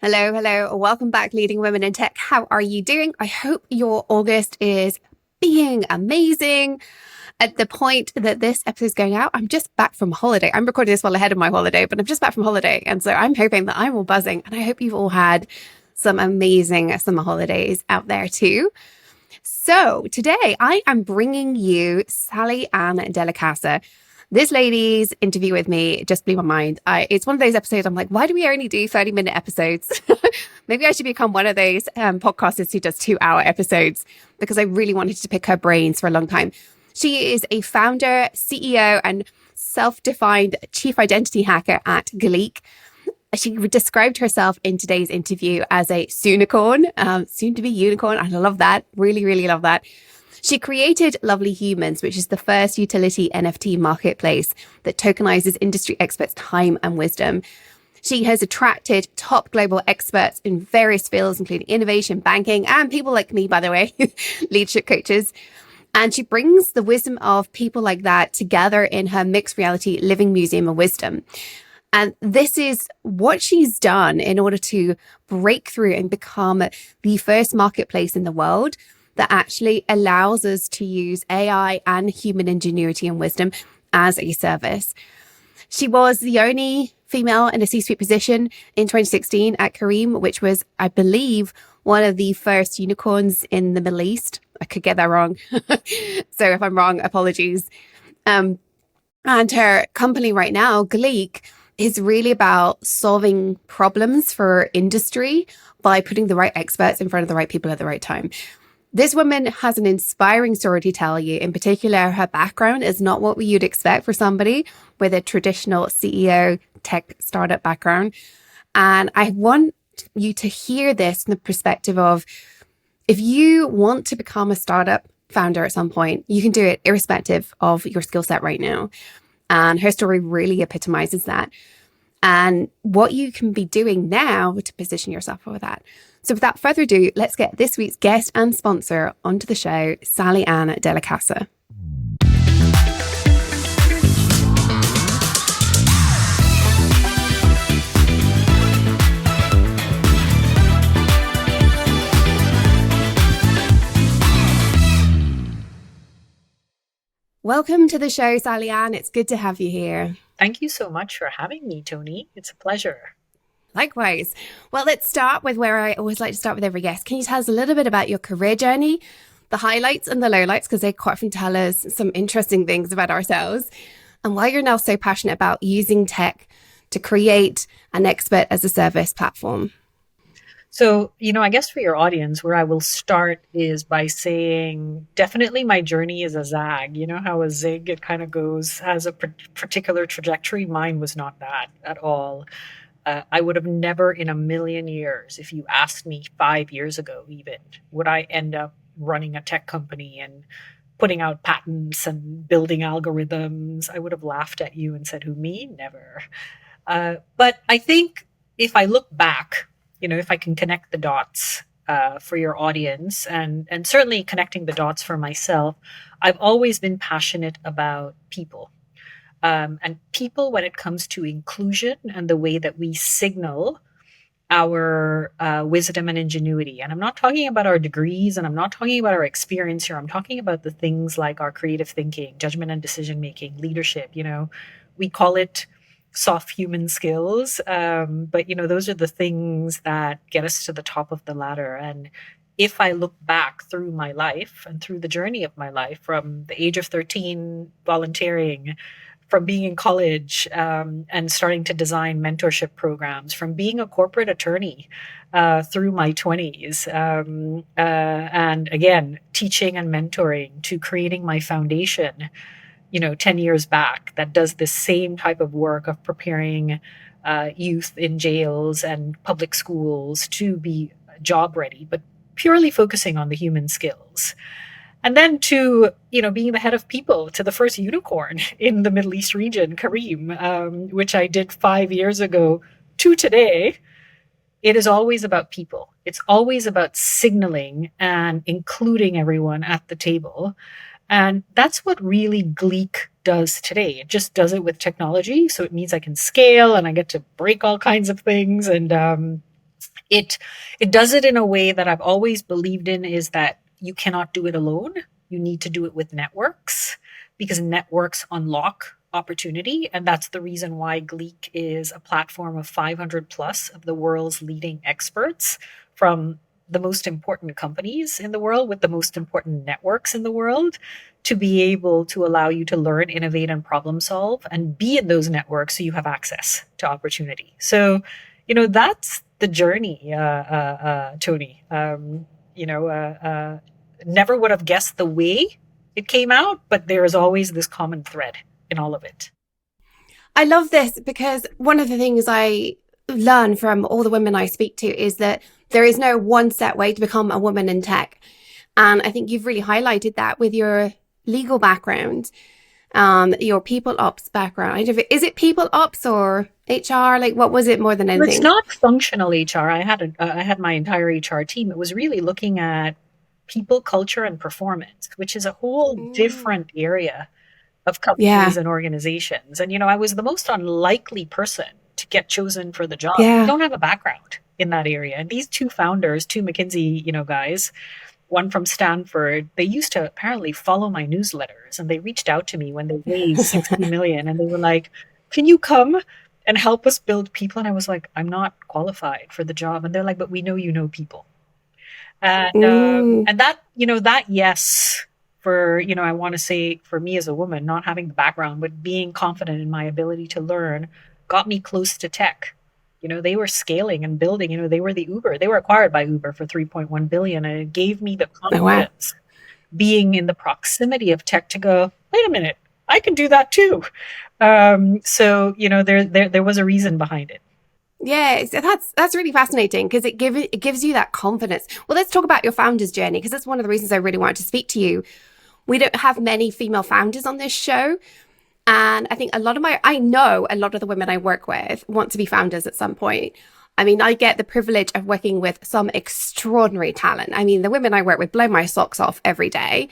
Hello, hello. Welcome back, Leading Women in Tech. How are you doing? I hope your August is being amazing. At the point that this episode is going out, I'm just back from holiday. I'm recording this well ahead of my holiday, but I'm just back from holiday. And so I'm hoping that I'm all buzzing. And I hope you've all had some amazing summer holidays out there too. So today I am bringing you Sallyann Della Casa. This lady's interview with me just blew my mind. It's one of those episodes I'm like, why do we only do 30-minute episodes? Maybe I should become one of those podcasters who does 2-hour episodes, because I really wanted to pick her brains for a long time. She is a founder, CEO, and self-defined chief identity hacker at Gleac. She described herself in today's interview as a soonicorn, soon to be unicorn. I love that. Really, really love that. She created Lovely Humans, which is the first utility NFT marketplace that tokenizes industry experts' time and wisdom. She has attracted top global experts in various fields, including innovation, banking, and people like me, by the way, leadership coaches. And she brings the wisdom of people like that together in her mixed reality living museum of wisdom. And this is what she's done in order to break through and become the first marketplace in the world that actually allows us to use AI and human ingenuity and wisdom as a service. She was the only female in a C-suite position in 2016 at Careem, which was, I believe, one of the first unicorns in the Middle East. I could get that wrong. So if I'm wrong, apologies. And her company right now, Gleac, is really about solving problems for industry by putting the right experts in front of the right people at the right time. This woman has an inspiring story to tell you. In particular, her background is not what you'd expect for somebody with a traditional CEO tech startup background. And I want you to hear this from the perspective of, if you want to become a startup founder at some point, you can do it irrespective of your skill set right now. And her story really epitomizes that, and what you can be doing now to position yourself for that. So without further ado, let's get this week's guest and sponsor onto the show, Sallyann Della Casa. Welcome to the show, Sallyann. It's good to have you here. Thank you so much for having me, Toni. It's a pleasure. Likewise. Well, let's start with where I always like to start with every guest. Can you tell us a little bit about your career journey, the highlights and the lowlights, because they quite often tell us some interesting things about ourselves, and why you're now so passionate about using tech to create an expert as a service platform? So, I guess for your audience, where I will start is by saying definitely my journey is a zag. You know how a zig, it kind of goes, has a particular trajectory. Mine was not that at all. I would have never in a million years, if you asked me 5 years ago even, would I end up running a tech company and putting out patents and building algorithms. I would have laughed at you and said, who, me? Never. But I think if I look back, if I can connect the dots for your audience and certainly connecting the dots for myself, I've always been passionate about people. And people when it comes to inclusion and the way that we signal our wisdom and ingenuity. And I'm not talking about our degrees and I'm not talking about our experience here. I'm talking about the things like our creative thinking, judgment and decision making, leadership. We call it soft human skills. But those are the things that get us to the top of the ladder. And if I look back through my life and through the journey of my life, from the age of 13, volunteering, from being in college and starting to design mentorship programs, from being a corporate attorney through my 20s, and again, teaching and mentoring, to creating my foundation, 10 years back, that does the same type of work of preparing youth in jails and public schools to be job ready, but purely focusing on the human skills. And then to, being the head of people to the first unicorn in the Middle East region, Careem, which I did 5 years ago to today. It is always about people. It's always about signaling and including everyone at the table. And that's what really Gleac does today. It just does it with technology. So it means I can scale and I get to break all kinds of things and it it does it in a way that I've always believed in, is that you cannot do it alone. You need to do it with networks, because networks unlock opportunity. And that's the reason why Gleac is a platform of 500 plus of the world's leading experts from the most important companies in the world with the most important networks in the world, to be able to allow you to learn, innovate, and problem solve and be in those networks so you have access to opportunity. So, that's the journey, Toni. Never would have guessed the way it came out, but there is always this common thread in all of it. I love this because one of the things I learn from all the women I speak to is that there is no one set way to become a woman in tech. And I think you've really highlighted that with your legal background, your people ops background. Is it people ops or HR? Like, what was it more than Well, it's anything? not functional HR. I had my entire HR team. It was really looking at people, culture, and performance, which is a whole Mm, different area of companies yeah, and organizations. And I was the most unlikely person to get chosen for the job. I yeah. don't have a background in that area. And these two founders, two McKinsey, guys, one from Stanford, they used to apparently follow my newsletters, and they reached out to me when they raised 60 million, and they were like, "Can you come and help us build people?" And I was like, "I'm not qualified for the job." And they're like, "But we know you know people." Mm, And that yes, for I want to say, for me as a woman, not having the background but being confident in my ability to learn, got me close to tech. They were scaling and building. They were the Uber. They were acquired by Uber for 3.1 billion, and it gave me the oh, wow. confidence, being in the proximity of tech, to go, wait a minute, I can do that too. So there was a reason behind it. Yeah, so that's really fascinating because it gives you that confidence. Well, let's talk about your founder's journey because that's one of the reasons I really wanted to speak to you. We don't have many female founders on this show, and I think I know a lot of the women I work with want to be founders at some point. I mean, I get the privilege of working with some extraordinary talent. I mean, the women I work with blow my socks off every day.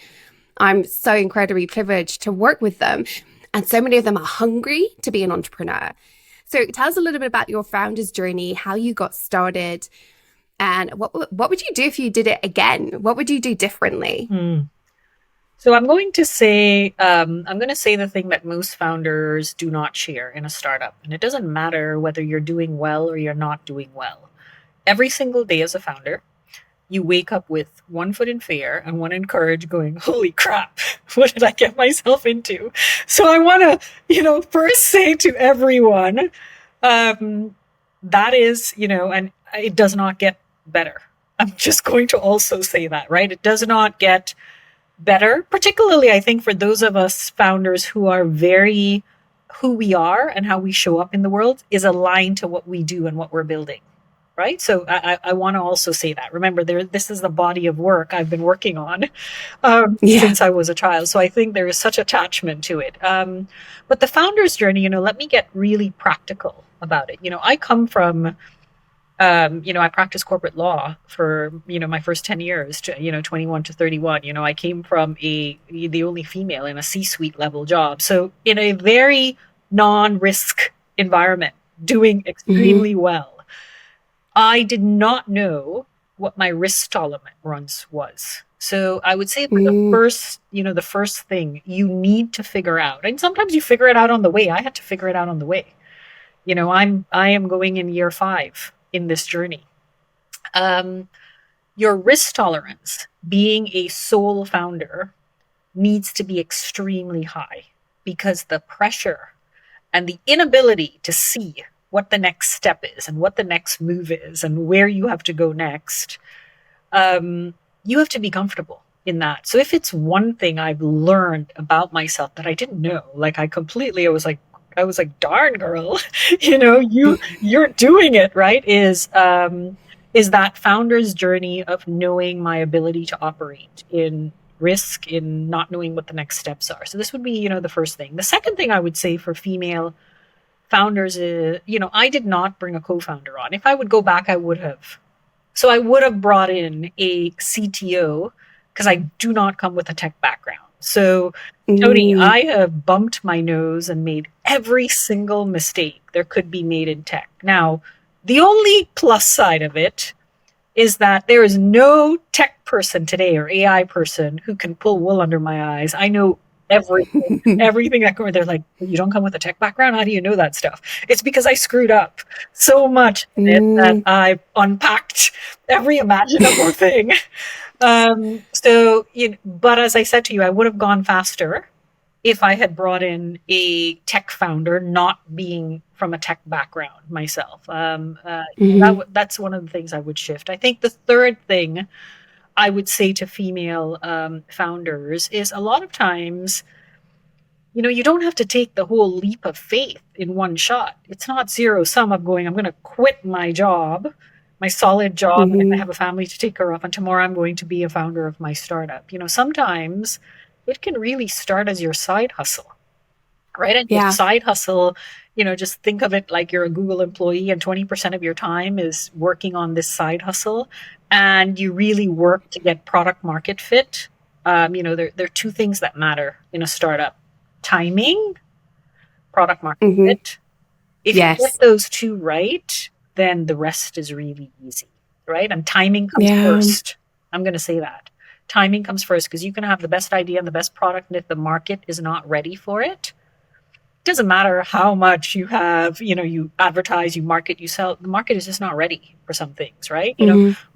I'm so incredibly privileged to work with them. And so many of them are hungry to be an entrepreneur. So tell us a little bit about your founder's journey, how you got started, and what would you do if you did it again? What would you do differently? Hmm. So I'm going to say the thing that most founders do not share in a startup. And it doesn't matter whether you're doing well or you're not doing well. Every single day as a founder, you wake up with one foot in fear and one in courage, going, holy crap, what did I get myself into? So I want to, first say to everyone, um, that is, and it does not get better. I'm just going to also say that, right? It does not get better, particularly I think for those of us founders who are very, who we are and how we show up in the world is aligned to what we do and what we're building. Right. So I want to also say that. Remember, this is the body of work I've been working on Yeah. since I was a child. So I think there is such attachment to it. But the founder's journey, let me get really practical about it. I come from I practiced corporate law for, my first 10 years, 21 to 31. I came from the only female in a C-suite level job. So in a very non-risk environment, doing Mm-hmm. extremely well. I did not know what my risk tolerance was. So I would say for Mm-hmm. the first thing you need to figure out, and sometimes you figure it out on the way. I had to figure it out on the way. I am going in year 5 in this journey. Um, your risk tolerance, being a sole founder, needs to be extremely high, because the pressure and the inability to see what the next step is and what the next move is and where you have to go next, you have to be comfortable in that. So if it's one thing I've learned about myself that I didn't know, like I was like, darn girl, you're doing it right, is that founder's journey of knowing my ability to operate in risk, in not knowing what the next steps are. So this would be, the first thing. The second thing I would say for female founders is, I did not bring a co-founder on. If I would go back, I would have. So I would have brought in a CTO, because I do not come with a tech background. So, Toni, Mm-hmm. I have bumped my nose and made every single mistake there could be made in tech. Now, The only plus side of it is that there is no tech person today or AI person who can pull wool under my eyes. I know everything that they're like, you don't come with a tech background. How do you know that stuff? It's because I screwed up so much in it that I unpacked every imaginable thing. But as I said to you, I would have gone faster if I had brought in a tech founder, not being from a tech background myself. That's one of the things I would shift. I think the third thing I would say to female founders is a lot of times, you don't have to take the whole leap of faith in one shot. It's not zero sum of going, I'm going to quit my job, my solid job, and I have a family to take care of, and tomorrow I'm going to be a founder of my startup. Sometimes it can really start as your side hustle, right? And your side hustle, just think of it like you're a Google employee and 20% of your time is working on this side hustle, and you really work to get product market fit. There are two things that matter in a startup: timing, product market fit. If you get those two right, then the rest is really easy, right? And timing comes first. I'm going to say that. Timing comes first, because you can have the best idea and the best product, and if the market is not ready for it, doesn't matter how much you have, you advertise, you market, you sell, the market is just not ready for some things, right?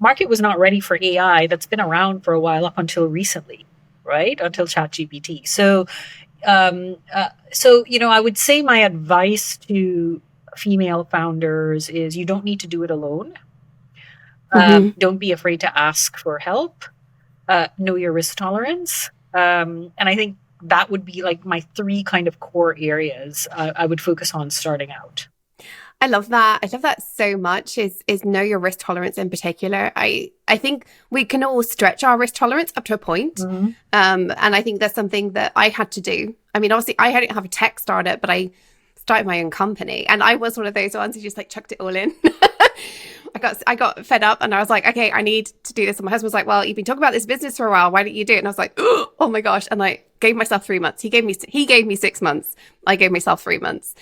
Market was not ready for AI that's been around for a while up until recently, right? Until ChatGPT. So, I would say my advice to female founders is you don't need to do it alone. Don't be afraid to ask for help. Know your risk tolerance. And I think that would be like my three kind of core areas I would focus on starting out. I love that. I love that so much, is know your risk tolerance in particular. I think we can all stretch our risk tolerance up to a point. And I think that's something that I had to do. I mean, obviously I didn't have a tech startup, but I started my own company, and I was one of those ones who just like chucked it all in. I got fed up, and I was like, okay, I need to do this. And my husband was like, well, you've been talking about this business for a while. Why don't you do it? And I was like, oh my gosh. And I gave myself 3 months. He gave me 6 months. I gave myself 3 months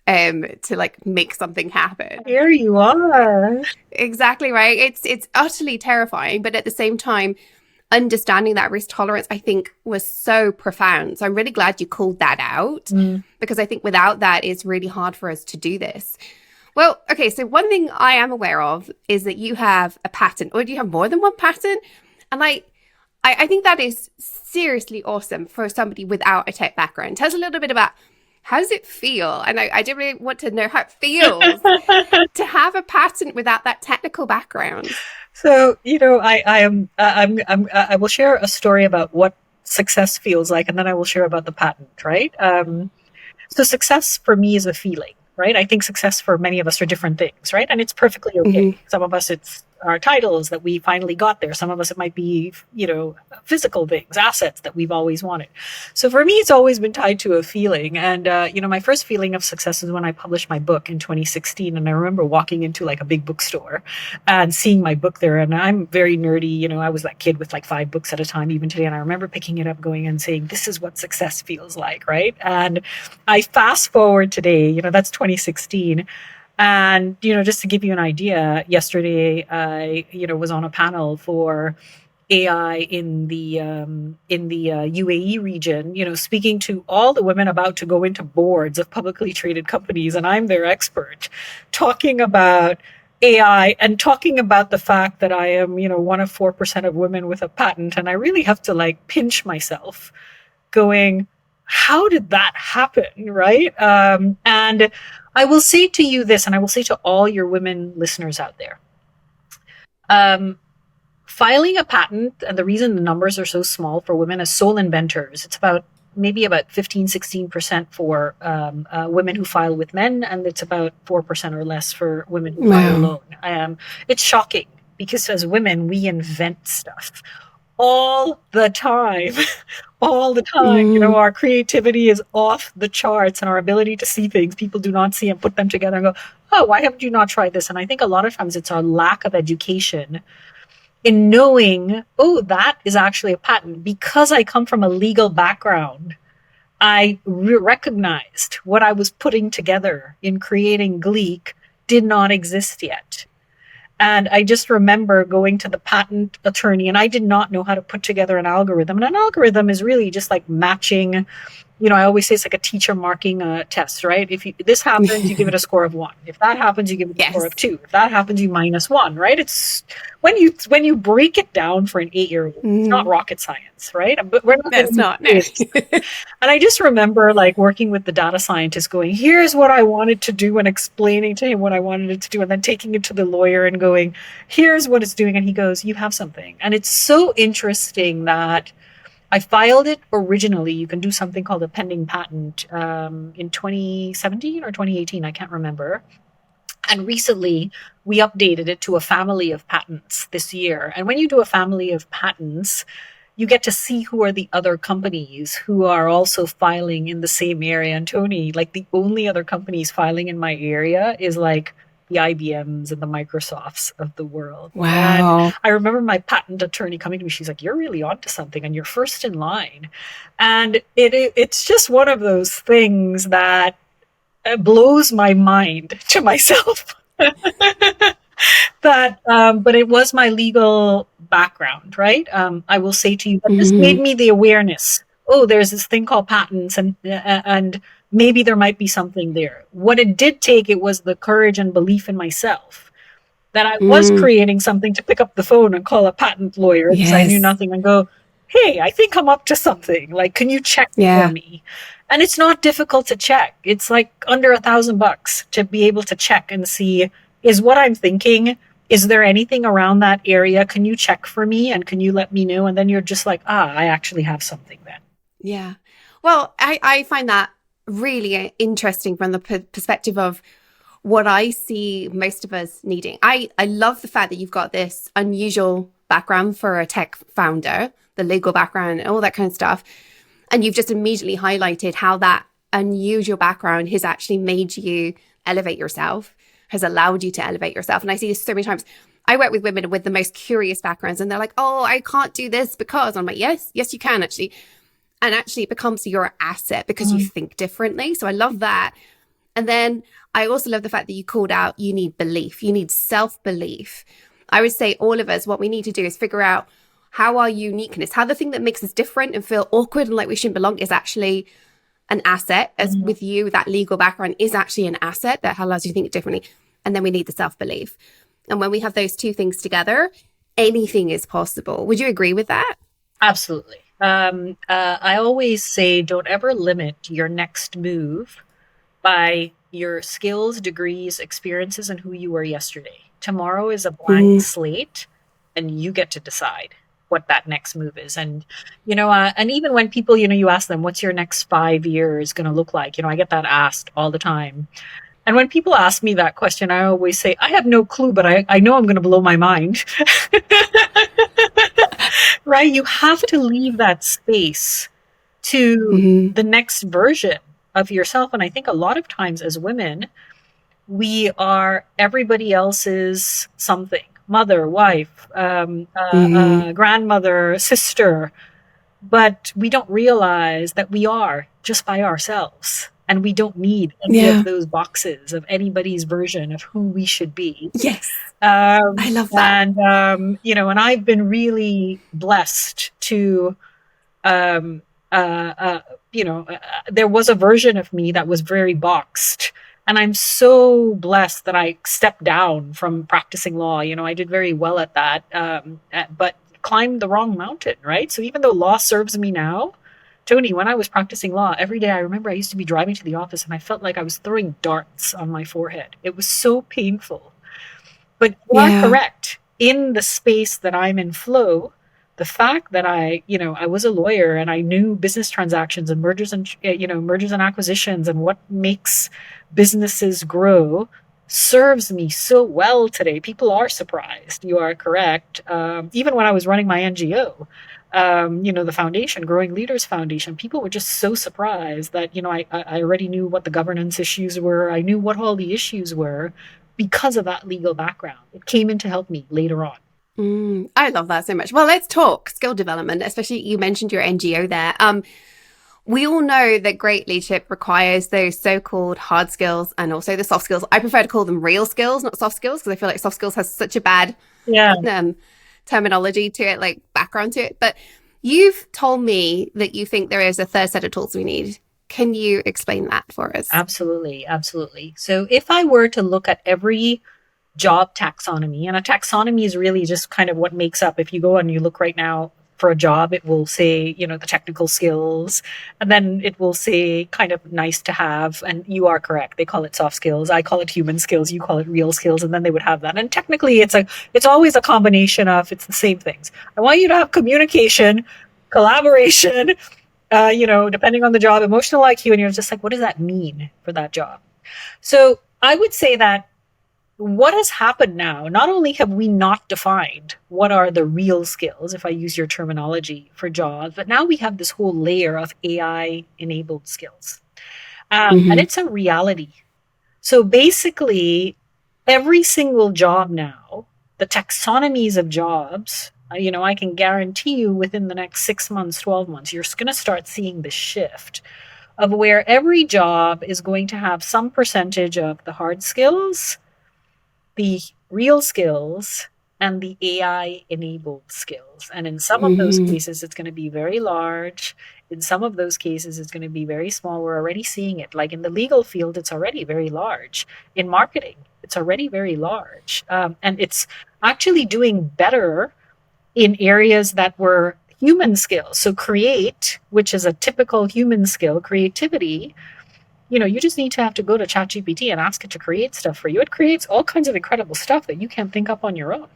to like make something happen. Here you are. Exactly right. It's utterly terrifying, but at the same time, understanding that risk tolerance, I think, was so profound. So I'm really glad you called that out, because I think without that, it's really hard for us to do this. Well, okay, so one thing I am aware of is that you have a patent, or do you have more than one patent? And I think that is seriously awesome for somebody without a tech background. Tell us a little bit about, how does it feel? And I do really want to know how it feels to have a patent without that technical background. So, I will share a story about what success feels like, and then I will share about the patent, right? So success for me is a feeling, right? I think success for many of us are different things, right? And it's perfectly okay. Some of us, it's our titles that we finally got there. Some of us, it might be, physical things, assets that we've always wanted. So for me, it's always been tied to a feeling. And, my first feeling of success is when I published my book in 2016. And I remember walking into like a big bookstore and seeing my book there. And I'm very nerdy. I was that kid with like 5 books at a time, even today. And I remember picking it up, going and saying, this is what success feels like, right? And I fast forward today, that's 2016. And, just to give you an idea, yesterday I, was on a panel for AI in the UAE region, speaking to all the women about to go into boards of publicly traded companies. And I'm their expert, talking about AI and talking about the fact that I am, one of 4% of women with a patent. And I really have to like pinch myself going, how did that happen? Right. And I will say to you this, and I will say to all your women listeners out there, filing a patent, and the reason the numbers are so small for women as sole inventors, it's maybe about 15, 16% for women who file with men, and it's about 4% or less for women who file alone. It's shocking, because as women, we invent stuff all the time. All the time. Our creativity is off the charts, and our ability to see things people do not see and put them together and go, oh, why haven't you not tried this? And I think a lot of times it's our lack of education in knowing, oh, that is actually a patent. Because I come from a legal background, I recognized what I was putting together in creating Gleac did not exist yet. And I just remember going to the patent attorney, and I did not know how to put together an algorithm. And an algorithm is really just like matching, I always say it's like a teacher marking a test, right? If this happens, you give it a score of 1. If that happens, you give it a score Yes. of 2. If that happens, you -1, right? It's when you break it down for an 8-year-old, it's not rocket science, right? But we're not going to That's be not, no. kids. And I just remember like working with the data scientist going, here's what I wanted to do, and explaining to him what I wanted it to do, and then taking it to the lawyer and going, here's what it's doing. And he goes, you have something. And it's so interesting that I filed it originally. You can do something called a pending patent in 2017 or 2018. I can't remember. And recently, we updated it to a family of patents this year. And when you do a family of patents, you get to see who are the other companies who are also filing in the same area. And Toni, like the only other companies filing in my area is like the IBMs and the Microsofts of the world. And Wow. I remember my patent attorney coming to me. She's like, you're really onto something and you're first in line. And it's just one of those things that blows my mind to myself. But it was my legal background, right? I will say to you that this gave me the awareness. Oh, there's this thing called patents, and maybe there might be something there. What it did take, it was the courage and belief in myself that I was creating something to pick up the phone and call a patent lawyer because I knew Yes. nothing and go, hey, I think I'm up to something. Like, can you check for Yeah. me? And it's not difficult to check. It's like under $1,000 to be able to check and see, is what I'm thinking, is there anything around that area? Can you check for me and can you let me know? And then you're just like, I actually have something then. Yeah. Well, I find that really interesting from the perspective of what I see most of us needing. I love the fact that you've got this unusual background for a tech founder, the legal background, and all that kind of stuff. And you've just immediately highlighted how that unusual background has actually made you elevate yourself, has allowed you to elevate yourself. And I see this so many times. I work with women with the most curious backgrounds, and they're like, oh, I can't do this because. I'm like, yes, you can actually. And actually it becomes your asset because you think differently. So I love that. And then I also love the fact that you called out, you need belief, you need self-belief. I would say all of us, what we need to do is figure out how our uniqueness, how the thing that makes us different and feel awkward and like we shouldn't belong is actually an asset. As with you, that legal background is actually an asset that allows you to think differently. And then we need the self-belief. And when we have those two things together, anything is possible. Would you agree with that? Absolutely. I always say, don't ever limit your next move by your skills, degrees, experiences, and who you were yesterday. Tomorrow is a blank slate, and you get to decide what that next move is. And, and even when people, you ask them, what's your next 5 years going to look like? I get that asked all the time. And when people ask me that question, I always say, I have no clue, but I know I'm going to blow my mind. Right? You have to leave that space to the next version of yourself. And I think a lot of times as women, we are everybody else's something, mother, wife, grandmother, sister, but we don't realize that we are just by ourselves. And we don't need any of those boxes of anybody's version of who we should be. Yes. I love that. And, and I've been really blessed to, there was a version of me that was very boxed. And I'm so blessed that I stepped down from practicing law. I did very well at that, but climbed the wrong mountain, right? So even though law serves me now, Toni, when I was practicing law, every day I remember I used to be driving to the office and I felt like I was throwing darts on my forehead. It was so painful. But you are correct. In the space that I'm in flow, the fact that I was a lawyer and I knew business transactions and mergers and acquisitions and what makes businesses grow serves me so well today. People are surprised. You are correct. Even when I was running my NGO, the foundation, Growing Leaders Foundation, people were just so surprised that, I already knew what the governance issues were. I knew what all the issues were because of that legal background. It came in to help me later on. I love that so much. Well, let's talk skill development, especially you mentioned your NGO there. We all know that great leadership requires those so-called hard skills and also the soft skills. I prefer to call them real skills, not soft skills, because I feel like soft skills has such a bad Yeah, um, terminology to it, like background to it. But you've told me that you think there is a third set of tools we need. Can you explain that for us? absolutely. Absolutely. So if I were to look at every job taxonomy, and a taxonomy is really just kind of what makes up, if you go and you look right now for a job, it will say, the technical skills, and then it will say kind of nice to have. And you are correct. They call it soft skills. I call it human skills. You call it real skills. And then they would have that. And technically it's always a combination of, it's the same things. I want you to have communication, collaboration, depending on the job, emotional IQ. And you're just like, what does that mean for that job? So I would say that what has happened now, not only have we not defined what are the real skills, if I use your terminology for jobs, but now we have this whole layer of AI enabled skills. And Mm-hmm. it's a reality. So basically, every single job now, the taxonomies of jobs, I can guarantee you within the next 6 months, 12 months, you're going to start seeing the shift of where every job is going to have some percentage of the hard skills, the real skills, and the AI enabled skills. And in some of those Mm-hmm. cases, it's going to be very large. In some of those cases, it's going to be very small. We're already seeing it. Like in the legal field, it's already very large. In marketing, it's already very large. And it's actually doing better in areas that were human skills. So, create, which is a typical human skill, creativity, you just need to have to go to ChatGPT and ask it to create stuff for you. It creates all kinds of incredible stuff that you can't think up on your own,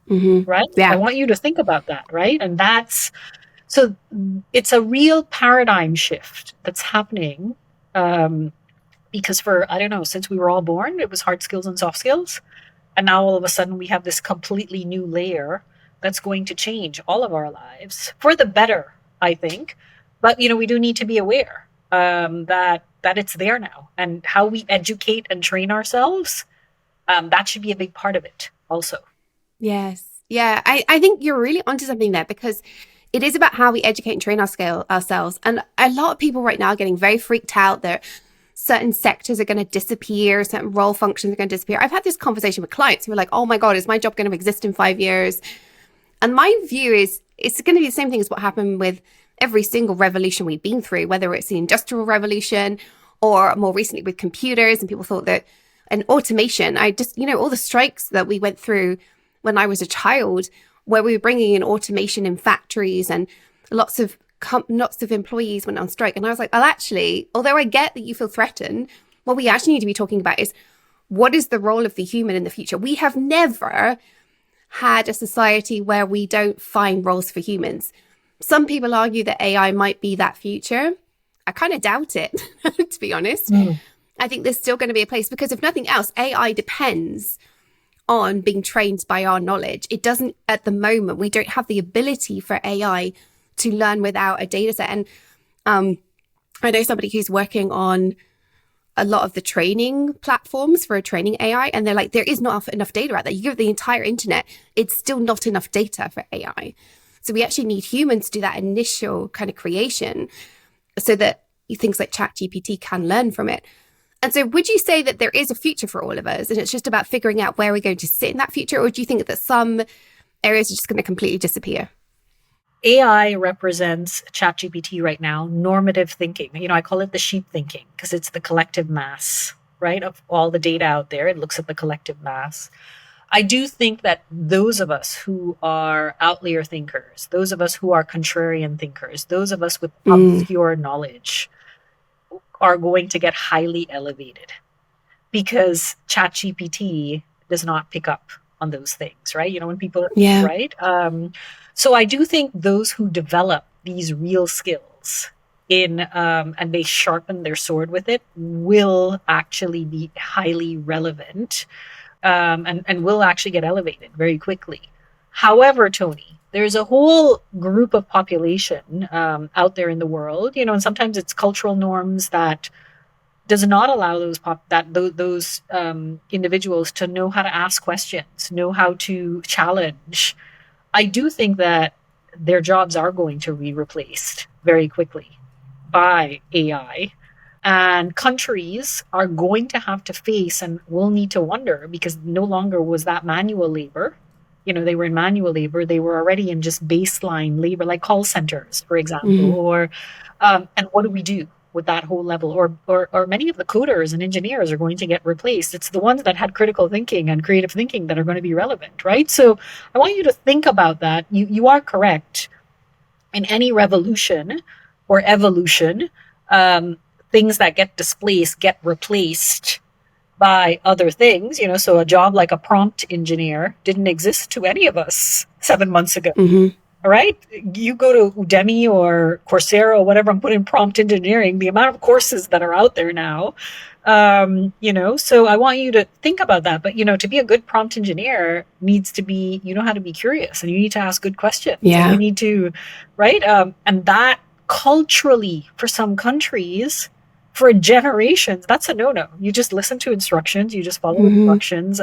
Mm-hmm. right? I Yeah. want you to think about that, right? And so it's a real paradigm shift that's happening. Um, because for, I don't know, since we were all born, it was hard skills and soft skills. And now all of a sudden we have this completely new layer that's going to change all of our lives for the better, I think. But we do need to be aware that it's there now, and how we educate and train ourselves. That should be a big part of it, also. Yes. Yeah. I think you're really onto something there because it is about how we educate and train ourselves. And a lot of people right now are getting very freaked out that certain sectors are going to disappear, certain role functions are going to disappear. I've had this conversation with clients who are like, oh my God, is my job going to exist in 5 years? And my view is it's going to be the same thing as what happened with every single revolution we've been through, whether it's the Industrial Revolution or more recently with computers. And people thought that, and automation, all the strikes that we went through when I was a child, where we were bringing in automation in factories and lots of employees went on strike. And I was like, well, actually, although I get that you feel threatened, what we actually need to be talking about is what is the role of the human in the future? We have never had a society where we don't find roles for humans. Some people argue that AI might be that future. I kind of doubt it, to be honest. Mm. I think there's still going to be a place because if nothing else, AI depends on being trained by our knowledge. It doesn't, at the moment, we don't have the ability for AI to learn without a data set. And I know somebody who's working on a lot of the training platforms for training AI, and they're like, there is not enough data out there. You give the entire internet, it's still not enough data for AI. So we actually need humans to do that initial kind of creation so that things like ChatGPT can learn from it. And so would you say that there is a future for all of us and it's just about figuring out where we're going to sit in that future? Or do you think that some areas are just going to completely disappear? AI represents ChatGPT right now, normative thinking. I call it the sheep thinking because it's the collective mass, right? Of all the data out there, it looks at the collective mass. I do think that those of us who are outlier thinkers, those of us who are contrarian thinkers, those of us with Mm, obscure knowledge are going to get highly elevated because ChatGPT does not pick up on those things, right? When people, yeah. right? So I do think those who develop these real skills and they sharpen their sword with it will actually be highly relevant, and will actually get elevated very quickly. However, Toni, there's a whole group of population out there in the world, and sometimes it's cultural norms that does not allow those individuals to know how to ask questions, know how to challenge. I do think that their jobs are going to be replaced very quickly. by AI. And countries are going to have to face and will need to wonder, because no longer was that manual labor. They were in manual labor. They were already in just baseline labor, like call centers, for example. Mm-hmm. Or, and what do we do with that whole level? Or many of the coders and engineers are going to get replaced. It's the ones that had critical thinking and creative thinking that are going to be relevant, right? So I want you to think about that. You are correct. In any revolution or evolution, um, things that get displaced get replaced by other things. So a job like a prompt engineer didn't exist to any of us 7 months ago. Mm-hmm. All right. You go to Udemy or Coursera or whatever and put in prompt engineering, the amount of courses that are out there now. So I want you to think about that. But, to be a good prompt engineer needs to be, you know how to be curious, and you need to ask good questions. Yeah. And you need to, right? And that culturally, for some countries, for generations, that's a no-no. You just listen to instructions. You just follow instructions.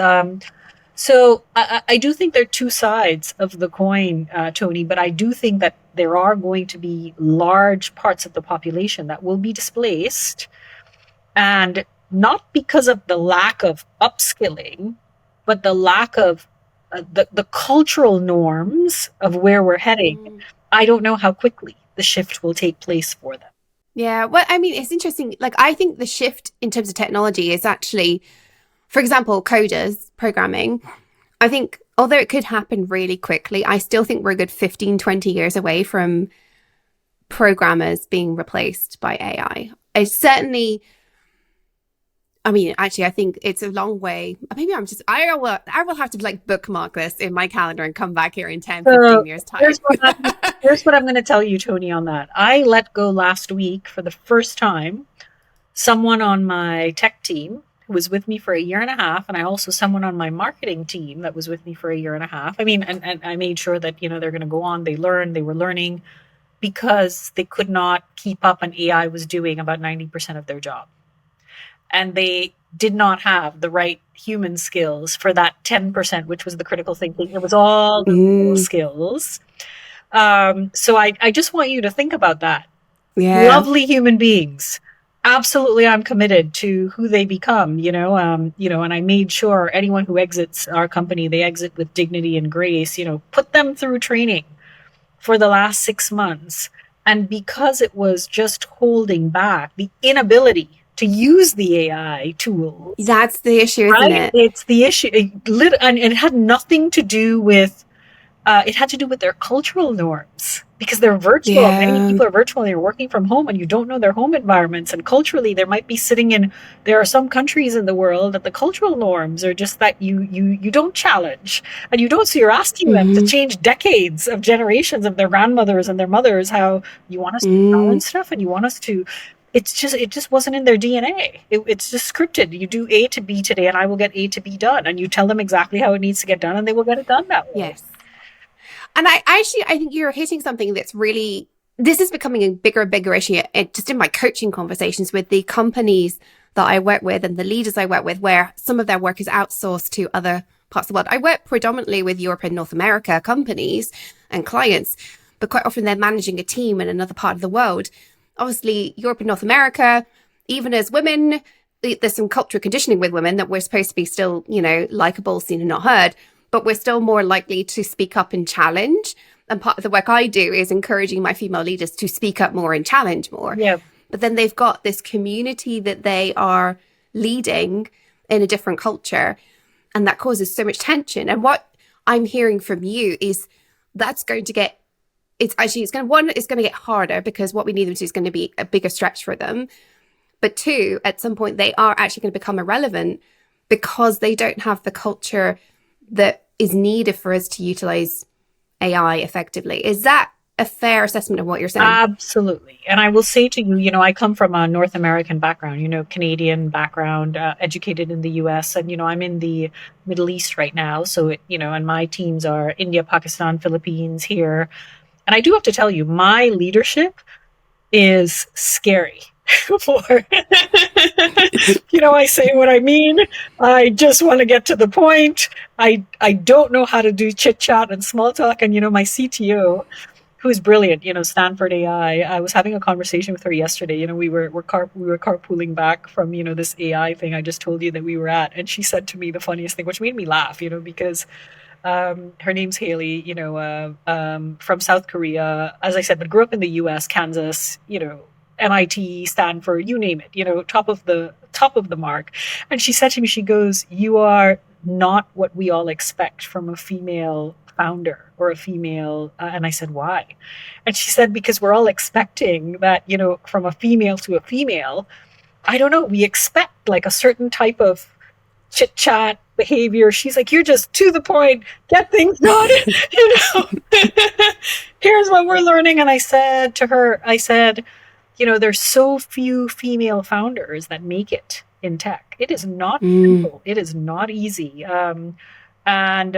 So I do think there are two sides of the coin, Toni, but I do think that there are going to be large parts of the population that will be displaced, and not because of the lack of upskilling, but the lack of the cultural norms of where we're heading. I don't know how quickly the shift will take place for them. Yeah. Well, I mean, it's interesting. Like, I think the shift in terms of technology is actually, for example, coders, programming. I think, although it could happen really quickly, I still think we're a good 15, 20 years away from programmers being replaced by AI. It's certainly, I mean, actually, I think it's a long way. Maybe I will have to like bookmark this in my calendar and come back here in 10, 15 years time. Here's what I'm going to tell you, Toni, on that. I let go last week for the first time someone on my tech team who was with me for a year and a half, and I also someone on my marketing team that was with me for a year and a half. I mean, and I made sure that, they're going to go on. They were learning because they could not keep up, and AI was doing about 90% of their job. And they did not have the right human skills for that 10%, which was the critical thinking. It was all the skills. So I just want you to think about that. Yeah. Lovely human beings. Absolutely, I'm committed to who they become, and I made sure anyone who exits our company, they exit with dignity and grace, put them through training for the last 6 months. And because it was just holding back, the inability to use the AI tools. That's the issue, isn't it? It's the issue. And it had nothing to do with, it had to do with their cultural norms, because they're virtual. Yeah. Many people are virtual and they're working from home, and you don't know their home environments. And culturally, there might be there are some countries in the world that the cultural norms are just that you don't challenge, and you don't, so you're asking them to change decades of generations of their grandmothers and their mothers, how you want us to challenge stuff, and you want us to, it just wasn't in their DNA. It's just scripted. You do A to B today, and I will get A to B done. And you tell them exactly how it needs to get done, and they will get it done that way. Yes. And I think you're hitting something that's really, this is becoming a bigger and bigger issue just in my coaching conversations with the companies that I work with and the leaders I work with, where some of their work is outsourced to other parts of the world. I work predominantly with Europe and North America companies and clients, but quite often they're managing a team in another part of the world. Obviously, Europe and North America, even as women, there's some cultural conditioning with women that we're supposed to be still, likable, seen and not heard, but we're still more likely to speak up and challenge. And part of the work I do is encouraging my female leaders to speak up more and challenge more. Yeah. But then they've got this community that they are leading in a different culture, and that causes so much tension. And what I'm hearing from you is that's going to get, it's going to get harder, because what we need them to do is going to be a bigger stretch for them. But two, at some point, they are actually going to become irrelevant because they don't have the culture that is needed for us to utilize AI effectively. Is that a fair assessment of what you're saying? Absolutely. And I will say to you, I come from a North American background, Canadian background, educated in the US, and, I'm in the Middle East right now. So, and my teams are India, Pakistan, Philippines here. And I do have to tell you, my leadership is scary. I say what I mean. I just want to get to the point. I don't know how to do chit chat and small talk. And, my CTO, who's brilliant, Stanford AI. I was having a conversation with her yesterday. We were carpooling back from, this AI thing I just told you that we were at. And she said to me the funniest thing, which made me laugh, because her name's Haley, from South Korea, as I said, but grew up in the US, Kansas, MIT, Stanford, you name it, top of the mark. And she said to me, she goes, "You are not what we all expect from a female founder or a female." And I said, "Why?" And she said, "Because we're all expecting that, from a female to a female, I don't know, we expect like a certain type of chit chat behavior." She's like, "You're just to the point, get things done." Here's what we're learning. And I said to her, there's so few female founders that make it in tech. It is not simple. It is not easy. And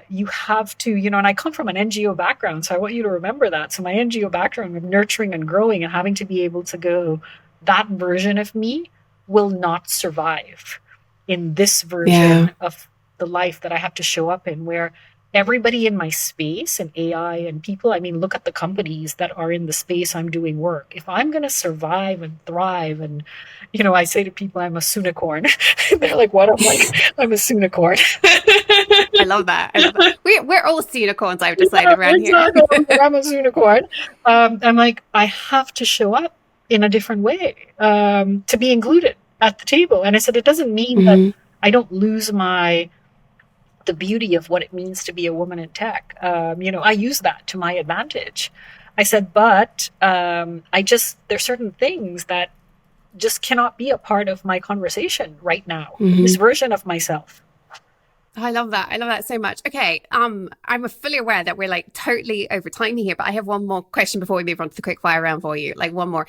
you have to, and I come from an NGO background, so I want you to remember that. So my NGO background of nurturing and growing and having to be able to go, that version of me will not survive in this version of the life that I have to show up in, where everybody in my space and AI and people, look at the companies that are in the space I'm doing work. If I'm going to survive and thrive, and, I say to people, I'm a soonicorn. They're like, "What?" I'm like, "I'm a soonicorn." I love that. We're all soonicorns, I've decided around here. I'm a soonicorn. I'm like, I have to show up in a different way to be included at the table. And I said, it doesn't mean that I don't lose the beauty of what it means to be a woman in tech. I use that to my advantage. I said, but there's certain things that just cannot be a part of my conversation right now. This version of myself. I love that. I love that so much. Okay. I'm fully aware that we're like totally over time here, but I have one more question before we move on to the quickfire round for you. Like one more.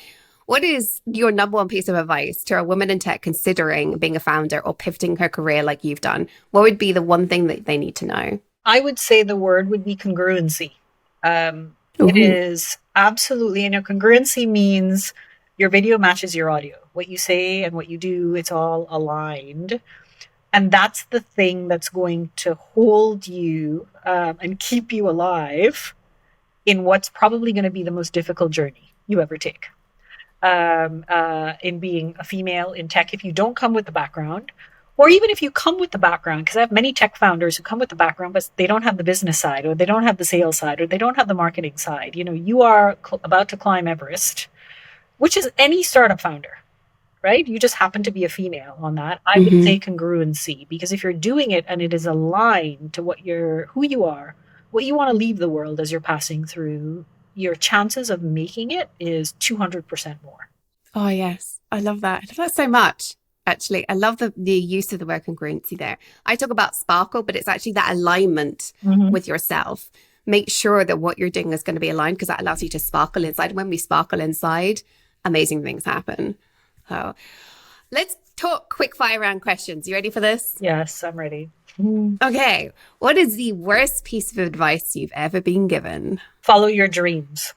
What is your number one piece of advice to a woman in tech considering being a founder or pivoting her career like you've done? What would be the one thing that they need to know? I would say the word would be congruency. It is absolutely, congruency means your video matches your audio. What you say and what you do, it's all aligned. And that's the thing that's going to hold you and keep you alive in what's probably going to be the most difficult journey you ever take. In being a female in tech, if you don't come with the background, or even if you come with the background, because I have many tech founders who come with the background, but they don't have the business side, or they don't have the sales side, or they don't have the marketing side. You are about to climb Everest, which is any startup founder, right? You just happen to be a female on that. I would say congruency, because if you're doing it and it is aligned to who you are, what you want to leave the world as you're passing through, your chances of making it is 200% more. Oh, yes. I love that. I love that so much, actually. I love the use of the word congruency there. I talk about sparkle, but it's actually that alignment with yourself. Make sure that what you're doing is going to be aligned, because that allows you to sparkle inside. When we sparkle inside, amazing things happen. So let's talk quick fire round questions. You ready for this? Yes, I'm ready. Okay. What is the worst piece of advice you've ever been given? Follow your dreams.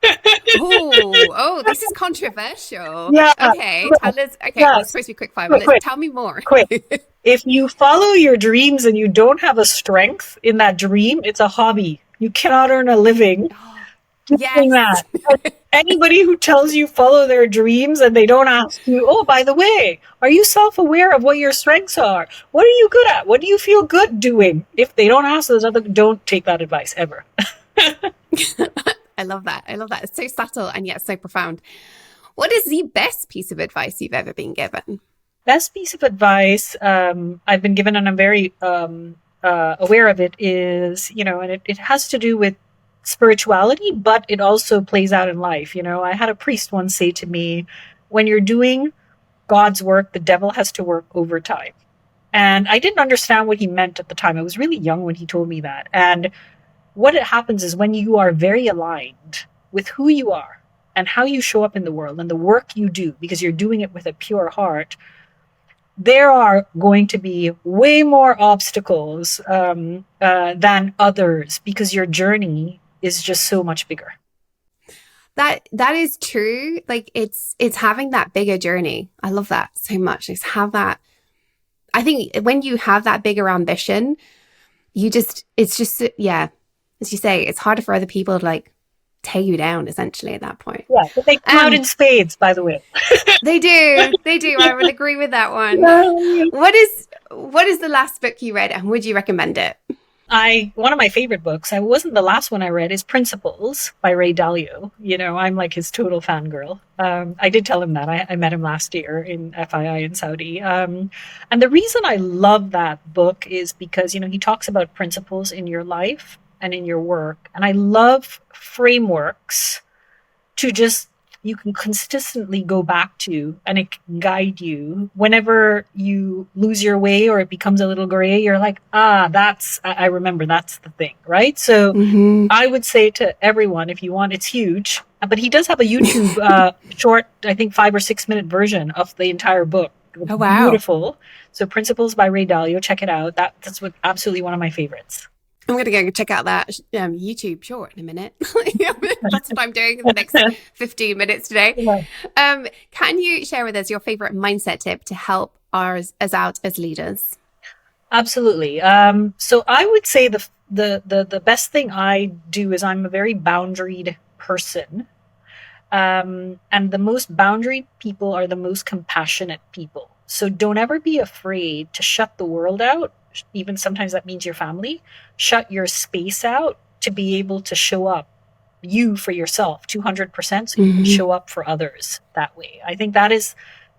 This is controversial. Yeah. Okay. Tell us. Okay. Well, it's supposed to be quick fire, but tell me more. Quick. If you follow your dreams and you don't have a strength in that dream, it's a hobby. You cannot earn a living doing that. Anybody who tells you follow their dreams and they don't ask you, "Oh, by the way, are you self-aware of what your strengths are? What are you good at? What do you feel good doing?" If they don't ask those don't take that advice ever. I love that. It's so subtle and yet so profound. What is the best piece of advice you've ever been given? Best piece of advice I've been given, and I'm very aware of it, is, and it has to do with spirituality, but it also plays out in life. I had a priest once say to me, "When you're doing God's work, the devil has to work overtime." And I didn't understand what he meant at the time. I was really young when he told me that. And what it happens is, when you are very aligned with who you are and how you show up in the world and the work you do, because you're doing it with a pure heart, there are going to be way more obstacles than others, because your journey is just so much bigger. That is true. Like it's having that bigger journey. I love that so much. It's have that. I think when you have that bigger ambition, it's just as you say, it's harder for other people to like tear you down essentially at that point. Yeah, but they come out in spades, by the way. They do. They do. I will agree with that one. Yeah. What is the last book you read and would you recommend it? One of my favorite books, I wasn't the last one I read, is Principles by Ray Dalio. You know, I'm like his total fangirl. I did tell him that. I met him last year in FII in Saudi. And the reason I love that book is because, you know, he talks about principles in your life and in your work. And I love frameworks to just you can consistently go back to, and it can guide you whenever you lose your way or it becomes a little gray. You're like, I remember, that's the thing, right? So Mm-hmm. I would say to everyone, if you want, it's huge, but he does have a YouTube short, I think 5 or 6 minute version of the entire book. Oh, wow. Beautiful. So Principles by Ray Dalio, check it out. That's absolutely one of my favorites. I'm going to go check out that YouTube short in a minute. That's what I'm doing in the next 15 minutes today. Yeah. Can you share with us your favorite mindset tip to help us out as leaders? Absolutely. So I would say the best thing I do is I'm a very boundaried person. And the most boundaried people are the most compassionate people. So don't ever be afraid to shut the world out. Even sometimes that means your family. Shut your space out to be able to show up you for yourself 200% so you can show up for others that way. I think that is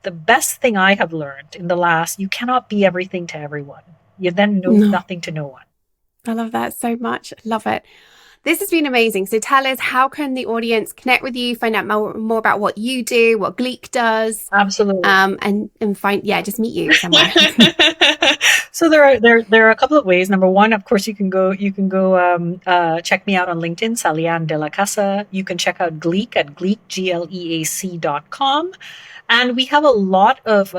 the best thing I have learned in the last. You cannot be everything to everyone. You then know nothing to no one. I love that so much. Love it. This has been amazing. So tell us, how can the audience connect with you, find out more about what you do, what Gleac does? Absolutely. And find, just meet you somewhere. So there are a couple of ways. Number one, of course, you can go check me out on LinkedIn, Sallyann Della Casa. You can check out Gleac at gleac.com. And we have a lot of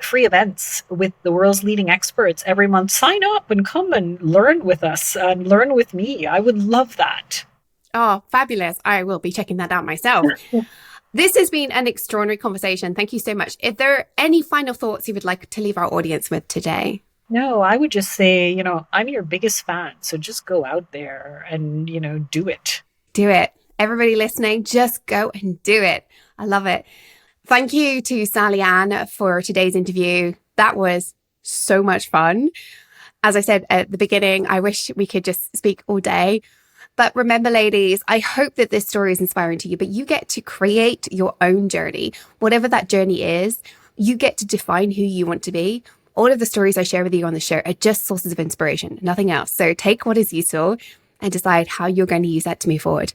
free events with the world's leading experts every month. Sign up and come and learn with us and learn with me. I would love that. Oh, fabulous. I will be checking that out myself. This has been an extraordinary conversation. Thank you so much. If there are any final thoughts you would like to leave our audience with today? No, I would just say, I'm your biggest fan. So just go out there and, do it. Do it. Everybody listening, just go and do it. I love it. Thank you to Sallyann for today's interview. That was so much fun. As I said at the beginning, I wish we could just speak all day. But remember, ladies, I hope that this story is inspiring to you, but you get to create your own journey. Whatever that journey is, you get to define who you want to be. All of the stories I share with you on the show are just sources of inspiration, nothing else. So take what is useful and decide how you're going to use that to move forward.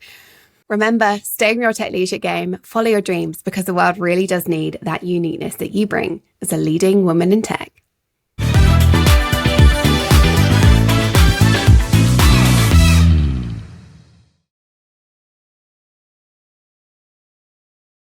Remember, stay in your tech leadership game, follow your dreams, because the world really does need that uniqueness that you bring as a leading woman in tech.